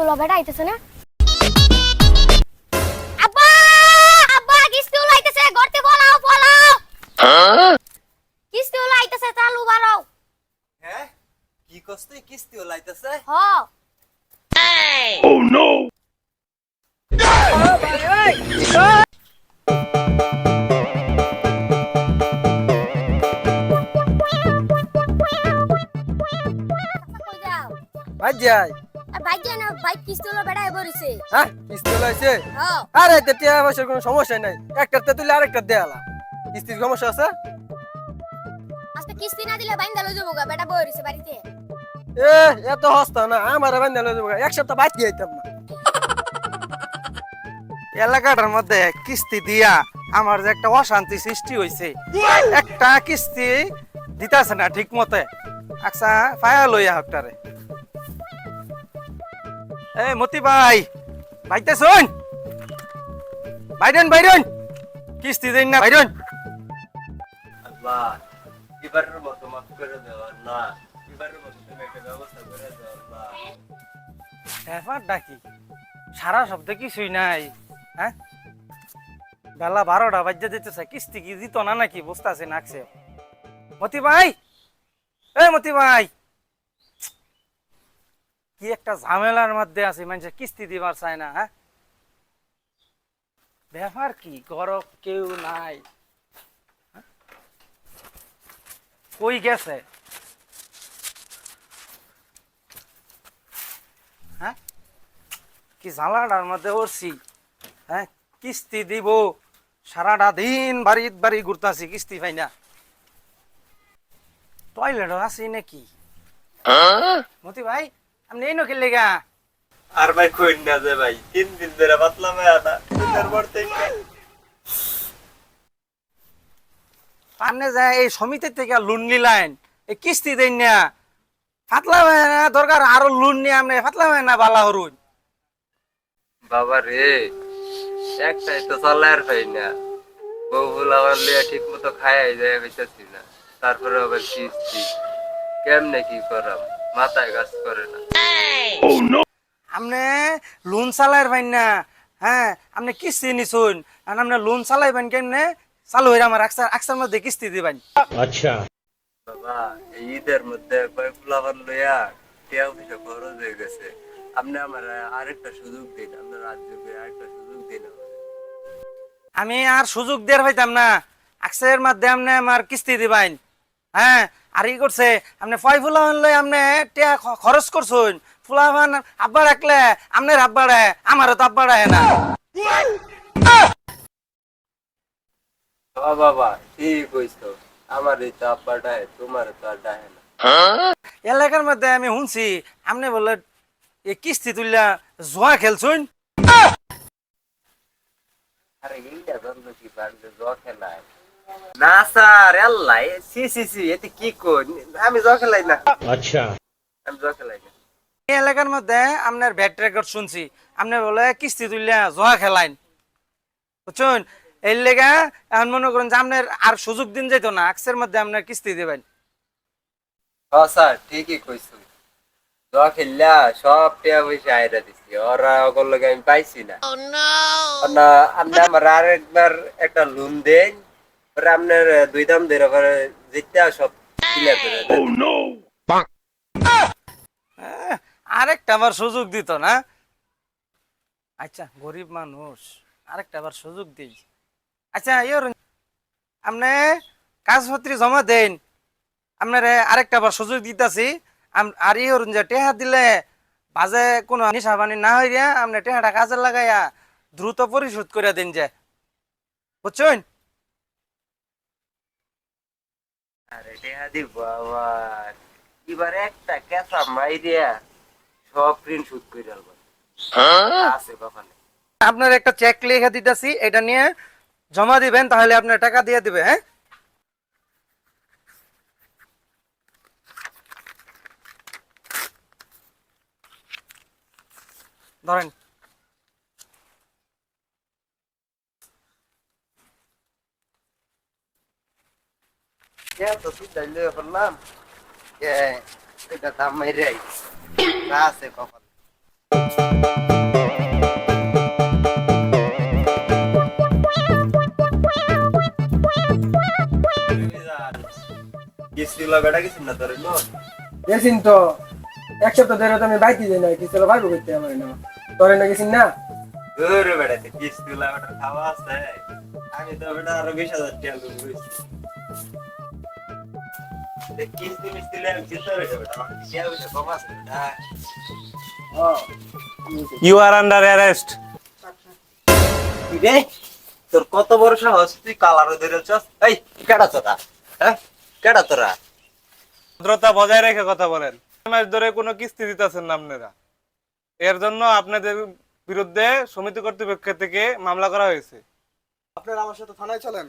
হলো বেটা আইতেছে না আব্বা আব্বা কিস্তি হলো আইতেছে গর্তে বলাও বলাও কিস্তি হলো আইতেছে চালু বাড়াও হ্যাঁ কি কষ্ট কিস্তি লাইতেছে হ কই যাও ভাই যাই আর ভাই জান ভাই কিস্তি হলো বেটা এবারইছে হ্যাঁ কিস্তি লাইছে হ্যাঁ আরে তো টিয়া পয়সার কোনো সমস্যা নাই একটাতে তুলে আরেকটা দেয়ালা কিস্তির সমস্যা আছে আজকে কিস্তি না দিলে বাইন্দা লই যাবো গা বেটা বইরিছে বাড়িতে এ এত হস্তা না আমার বান্ধা লয়ে যাবো এক সপ্তাহ বাদ দিয়ে আইতাম না এলাকাটার মধ্যে কিস্তি দিয়া আমার যে একটা অশান্তি সৃষ্টি হয়েছে একটা কিস্তি দিতেছে না ঠিক মতে আচ্ছা পায়া লইয়া হকটারে এই মতি ভাই ভাইতে শুন বাইরন বাইরন কিস্তি দেন না বাইরন আল্লাহ এবারের মতো মাফ করে দাও আল্লাহ এবারের মতো তুমি একটা ব্যবস্থা করে দাও আল্লাহ ব্যাপার ডাকি সারা শব্দে কিছুই নাই হ্যাঁ বেলা 12টা বাজে দিতেছে কিস্তি কি দিত না নাকি বুঝতেছে নাকছে মতি ভাই এই মতি ভাই কি একটা ঝামেলার মধ্যে আছে মানুষের কিস্তি দিবার চায় না হ্যাঁ ব্যাপার কি গরব কেউ নাই হ্যাঁ? কই গেছে হ্যাঁ কি জ্বালাটার মধ্যে উঠছি হ্যাঁ কিস্তি দিব সারাটা দিন বাড়ি ঘুরতাছি কিস্তি পাই না টয়লেটও আছি নাকি মতি ভাই আপনি এই নখিল লেগা আর ভাই কই না যে ভাই 3 দিন ধরে পাতলা মায়া না তারপর থেকে পান্নে যায় এই সমিতির থেকে লোন নিলেন এই কিস্তি দেন না ফাতলা হয় না দরকার আরো লোন নিয়ে আপনি ফাতলা হয় না বালা হরুন বাবা রে একটাই তো চলার পাই না বউ ফুলাবার লিয়া ঠিক মতো খাই যায় বেঁচেছি না তারপরে আবার কিস্তি কেমনে কি করাম মাথায় কাজ করে না আপনি লোন চালাইর পাইন না হ্যাঁ আপনি কিস্তি নিছুন আর আপনি লোন চালাইবেন কেমনে চালু হইরা আমার আকসার মধ্যে কিস্তি দিবেন বাবা এই ঈদের মধ্যে কয়েক ফুলাবার লইয়া টিয়া পয়সা খরচ হয়ে গেছে আপনি আমার আরেকটা সুযোগ দিন আপনার রাজ্যকে আরেকটা সুযোগ দিন আমি আর সুযোগ দেওয়ার পাইতাম না আকসের মধ্যে আপনি আমার কিস্তি দিবেন হ্যাঁ আর ই করছে আপনি ফয় ফুলাবান লই আপনি টিয়া খরচ করছুন ফুলাবান আব্বা রাখলে আপনার আব্বা রায় আমারও তো আব্বা রায় না বাবা ঠিক কইছো আমার এই তো আব্বাটায় তোমার তো আর ডাহে না এলাকার মধ্যে আমি শুনছি আপনি বলে এই কিস্তি তুললা জোয়া খেলছুন আরে এইটা বন্ধ কি বাড়িতে জ খেলায় না স্যার আল্লাহ সি এতে কি কই আমি জ খেলাই না আচ্ছা আমি জ খেলাই না এই এলাকার মধ্যে আপনার ব্যাট রেকর্ড শুনছি আপনি বলে কিস্তি তুললা জোয়া খেলাইন বুঝছেন এই লেগা এখন মনে করেন যে আপনার আর সুযোগ দিন যেত না আকসের মধ্যে আপনার কিস্তি দেবেন হ্যাঁ স্যার ঠিকই কইছো জ খেললা সব টিয়া পয়সা আইরা দিছি ওরা ওগুলো লগে আমি পাইছি না না আপনি আমার আরেকবার একটা লোন দেন পরে আপনার দুই দাম ধরে পরে জিততে সব ক্লিয়ার করে দেন আরেকটা আবার সুযোগ দিত না আচ্ছা গরিব মানুষ আরেকটা আবার সুযোগ দিই আচ্ছা ইয়োর আপনি কাগজপত্র জমা দেন আপনার আরেকটা আবার সুযোগ দিতেছি আর ইয়োর যে টেহা দিলে বাজে কোনো নিশা পানি না হইয়া আপনি টেহাটা কাজে লাগাইয়া দ্রুত পরিশোধ করে দিন যে বুঝছেন আরে টিয়া দিব আবার এবার একটা কেঁচা মাইরিয়া সব প্রিন্ট শুট করে আলবো আছে বাবা আপনার একটা চেক লিখে দিতেছি এটা নিয়ে জমা দিবেন তাহলে আপনার টাকা দিয়ে দিবে হ্যাঁ ধরেন তো তুই চাইলে বললাম এটা দাম মাইরে আছে কখন কিস্তিগুলা বেটা কিছু না তোর নো গেছিন তো এক সপ্তাহ ধরে তো আমি বাইতে যাই না কিস্তি হলো ভাইবো করতে আমার না তোরে না গেছিন না দূর বেটা কিস্তিগুলা বেটা খাওয়া আছে আমি তো বেটা আরো 20,000 টাকা লোন করেছি কিস্তি মিস্তি লে কিস্তি বেটা আমার কি হবে কম আছে বেটা ইউ আর আন্ডার অ্যারেস্ট। কি রে তোর কত বড় সাহস তুই কালার ধরেছস এই কেডা তোরা হ্যাঁ কেডা তোরা ভদ্রতা বজায় রেখে কথা বলেন। 6 মাস ধরে কোনো কিস্তি দিতেছেন না আপনারা, এর জন্য আপনাদের বিরুদ্ধে সমিতি কর্তৃপক্ষ থেকে মামলা করা হয়েছে। আপনারা আমার সাথে থানায় চলেন।